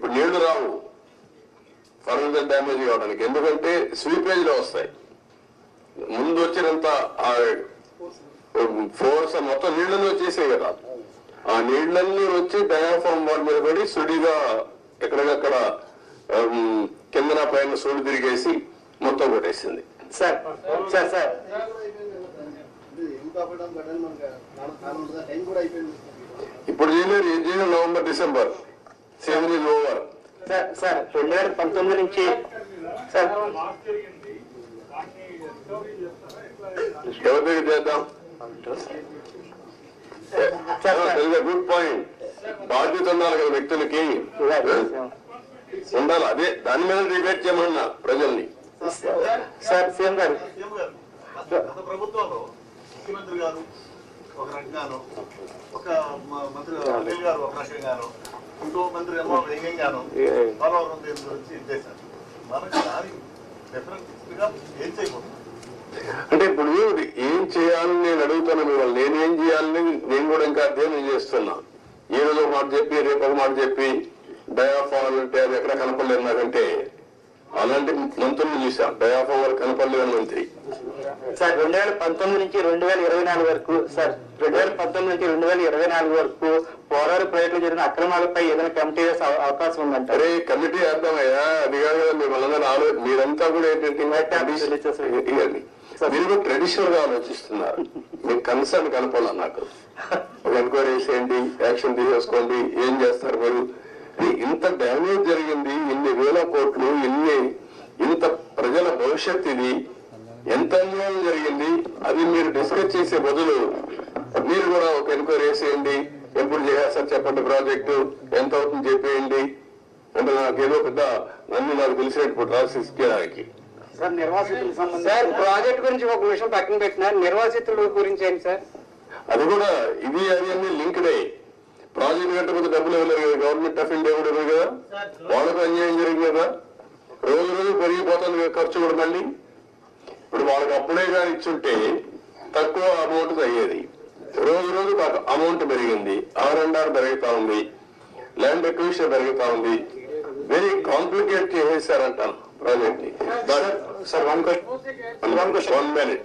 ఇప్పుడు నీళ్లు రావు further damage కావడానికి, ఎందుకంటే స్వీపేజ్ లో వస్తాయి. ముందు వచ్చినంత ఫోర్స్ మొత్తం నీళ్లలో వచ్చేసాయి కదా, ఆ నీళ్లన్నీ వచ్చి డయాఫామ్ వాల్ మీద పడి సుడిగా ఎక్కడికక్కడ కిందన పైన సుడి తిరిగేసి మొత్తం కొట్టేసింది. సార్ సార్ సార్ ఇప్పుడు చేయలేరు, ఏం చేయలేదు. November December season is over. Sir sir 2019 నుంచి సార్ ఎవరి దగ్గర చేద్దాం? Good point. బాధ్యత ఉండాలి కదా వ్యక్తులకి, ఉండాలి. అదే దాని మీద డిబేట్ చేయమన్నా ప్రజల్ని. సార్ సీఎం గారు ప్రభుత్వంలో ముఖ్యమంత్రి గారు ఒక రకంగాను, ఒక మంత్రి అనిల్ గారు ఒక రకంగాను, ఇంకో మంత్రి ఏమో వేగంగాను పోలవరం దీని గురించి ఇచ్చేశారు. మనకు దానికి డిఫరెంట్ గా ఏం చేయకూడదు అంటే ఇప్పుడు ఏం చేయాలని నేను అడుగుతాను మిమ్మల్ని. నేనేం చేయాలని నేను కూడా ఇంకా అధ్యయనం చేస్తున్నా. ఈ రోజు ఒక మాట చెప్పి రేపు ఒక మాట చెప్పి డయాఫామ్ అంటే అది ఎక్కడ కనపడలేదు నాకంటే. అలాంటి మంత్రులు చూసాం, డయాఫామ్ వరకు కనపడలేదు మంత్రి. సార్ 2019 నుంచి 2024 వరకు సార్ 2019 నుంచి 2024 వరకు పోరాడు ప్రయత్నం జరిగిన అక్రమాలపై ఏదైనా కమిటీ వేసే అవకాశం ఉందంట. అరే కమిటీ వేద్దామయ్యా, అది కాదు కదా మిమ్మల్ని మీరంతా కూడా ఏంటంటే మీరు ట్రెడిషనల్ గా ఆలోచిస్తున్నారు. మీకు కన్సర్న్ కనపడాల నాకు. ఒక ఎంక్వైరీ చేసేయండి, యాక్షన్ తీసేసుకోండి, ఏం చేస్తారు మీరు? ఇంత డ్యామేజ్ జరిగింది, ఇన్ని వేల కోట్లు, ఇంత ప్రజల భవిష్యత్, ఇది ఎంత అన్యాయం జరిగింది, అది మీరు డిస్కస్ చేసే బదులు మీరు కూడా ఒక ఎంక్వైరీ చేసేయండి, ఎప్పుడు చేసేస్తారు చెప్పండి, ప్రాజెక్టు ఎంత అవుతుంది చెప్పేయండి అంటే నాకేదో పెద్ద అన్ని నాకు తెలిసినట్టు రాసికి. సార్ నిర్వాసితులకు సంబంధించి సార్ ప్రాజెక్ట్ గురించి ఒక విషయం పక్కన పెట్టినా, నిర్వాసితుల గురించి ఏంటి సార్? అది కూడా ఇది అది అన్ని లింక్డ్ అయ్యి ప్రాజెక్ట్ కట్టకపోతే డబ్బులు ఇవ్వలేరు కదా, గవర్నమెంట్ ఆఫ్ ఇండియా కూడా ఇవ్వరు కదా, వాళ్ళకు అన్యాయం జరిగింది కదా. రోజు రోజు పెరిగిపోతుంది ఖర్చు కూడా. మళ్ళీ ఇప్పుడు వాళ్ళకి అప్పుడే కానీ ఇచ్చుంటే తక్కువ అమౌంట్ అయ్యేది. రోజు రోజు అమౌంట్ పెరిగింది, R&R పెరుగుతా ఉంది, ల్యాండ్ ఎక్విజిషన్ పెరుగుతా ఉంది. వెరీ కాంప్లికేట్ చేసేసారంటాను ప్రాజెక్ట్ ని. Sir one minute